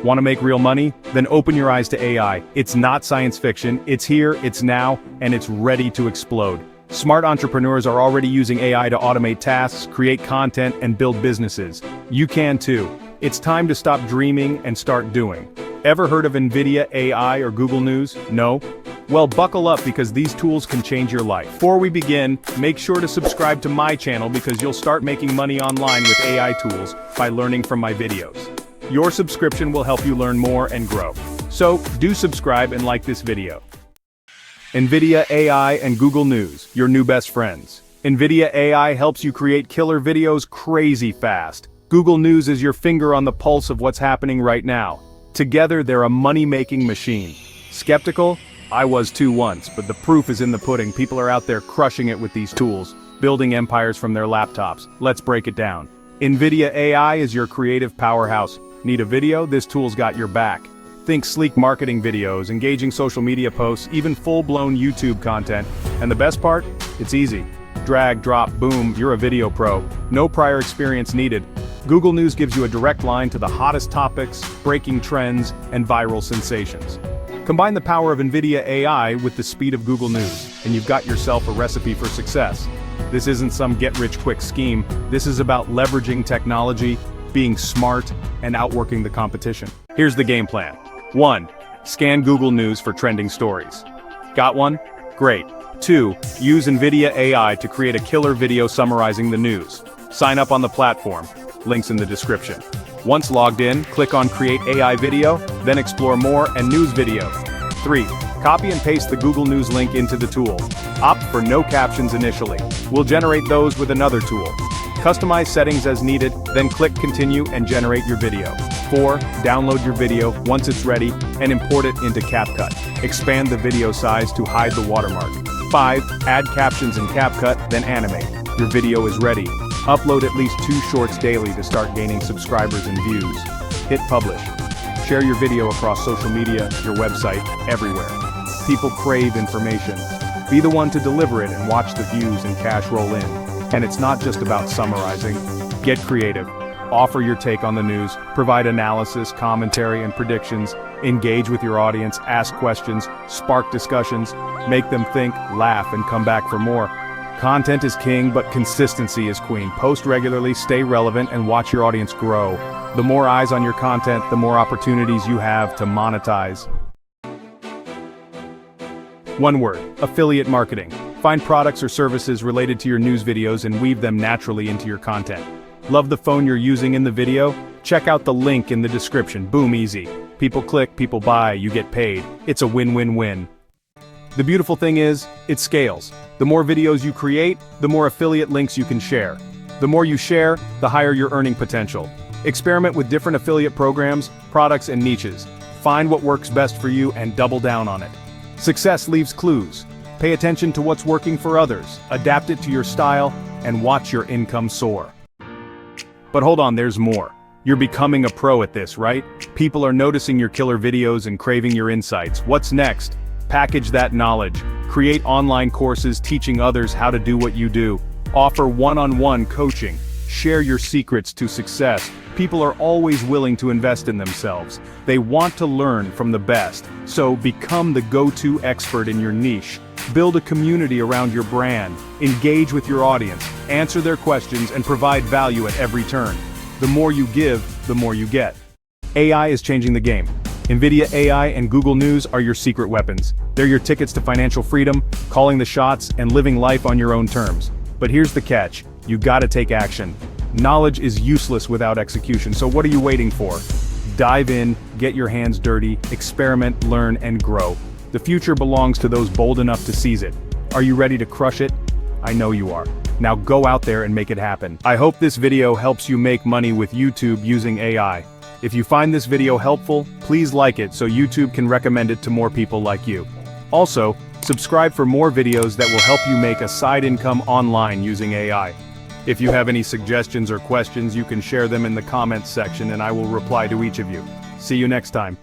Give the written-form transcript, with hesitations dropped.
Want to make real money? Then open your eyes to AI. It's not science fiction, it's here, it's now, and it's ready to explode. Smart entrepreneurs are already using AI to automate tasks, create content, and build businesses. You can too. It's time to stop dreaming and start doing. Ever heard of NVIDIA, AI, or Google News? No? Well, buckle up because these tools can change your life. Before we begin, make sure to subscribe to my channel because you'll start making money online with AI tools by learning from my videos. Your subscription will help you learn more and grow. So, do subscribe and like this video. NVIDIA AI and Google News, your new best friends. NVIDIA AI helps you create killer videos crazy fast. Google News is your finger on the pulse of what's happening right now. Together, they're a money-making machine. Skeptical? I was too once, but the proof is in the pudding. People are out there crushing it with these tools, building empires from their laptops. Let's break it down. NVIDIA AI is your creative powerhouse. Need a video? This tool's got your back. Think sleek marketing videos, engaging social media posts, even full-blown YouTube content. And the best part? It's easy. Drag, drop, boom, you're a video pro. No prior experience needed. Google News gives you a direct line to the hottest topics, breaking trends, and viral sensations. Combine the power of NVIDIA AI with the speed of Google News, and you've got yourself a recipe for success. This isn't some get-rich-quick scheme. This is about leveraging technology, being smart, and outworking the competition. Here's the game plan. 1. Scan Google News for trending stories. Got one? Great. 2. Use NVIDIA AI to create a killer video summarizing the news. Sign up on the platform. Links in the description. Once logged in, click on Create AI Video, then explore More and News Video. 3. Copy and paste the Google News link into the tool. Opt for no captions initially. We'll generate those with another tool. Customize settings as needed, then click Continue and generate your video. 4. Download your video once it's ready and import it into CapCut. Expand the video size to hide the watermark. 5. Add captions in CapCut, then animate. Your video is ready. Upload at least 2 shorts daily to start gaining subscribers and views. Hit publish. Share your video across social media, your website, everywhere. People crave information. Be the one to deliver it and watch the views and cash roll in. And it's not just about summarizing. Get creative. Offer your take on the news, provide analysis, commentary, and predictions, engage with your audience, ask questions, spark discussions, make them think, laugh, and come back for more. Content is king, but consistency is queen. Post regularly, stay relevant, and watch your audience grow. The more eyes on your content, the more opportunities you have to monetize. One word: affiliate marketing. Find products or services related to your news videos and weave them naturally into your content. Love the phone you're using in the video? Check out the link in the description. Boom, easy. People click, people buy, you get paid. It's a win-win-win. The beautiful thing is, it scales. The more videos you create, the more affiliate links you can share. The more you share, the higher your earning potential. Experiment with different affiliate programs, products, and niches. Find what works best for you and double down on it. Success leaves clues. Pay attention to what's working for others, adapt it to your style, and watch your income soar. But hold on, there's more. You're becoming a pro at this, right? People are noticing your killer videos and craving your insights. What's next? Package that knowledge. Create online courses teaching others how to do what you do. Offer one-on-one coaching. Share your secrets to success. People are always willing to invest in themselves. They want to learn from the best. So become the go-to expert in your niche. Build a community around your brand. Engage with your audience. Answer their questions and provide value at every turn. The more you give, the more you get. AI is changing the game. NVIDIA AI and Google News are your secret weapons. They're your tickets to financial freedom, calling the shots, and living life on your own terms. But here's the catch: you gotta take action. Knowledge is useless without execution, so what are you waiting for? Dive in, get your hands dirty, experiment, learn, and grow. The future belongs to those bold enough to seize it. Are you ready to crush it? I know you are. Now go out there and make it happen. I hope this video helps you make money with YouTube using AI. If you find this video helpful, please like it so YouTube can recommend it to more people like you. Also, subscribe for more videos that will help you make a side income online using AI. If you have any suggestions or questions, you can share them in the comments section and I will reply to each of you. See you next time.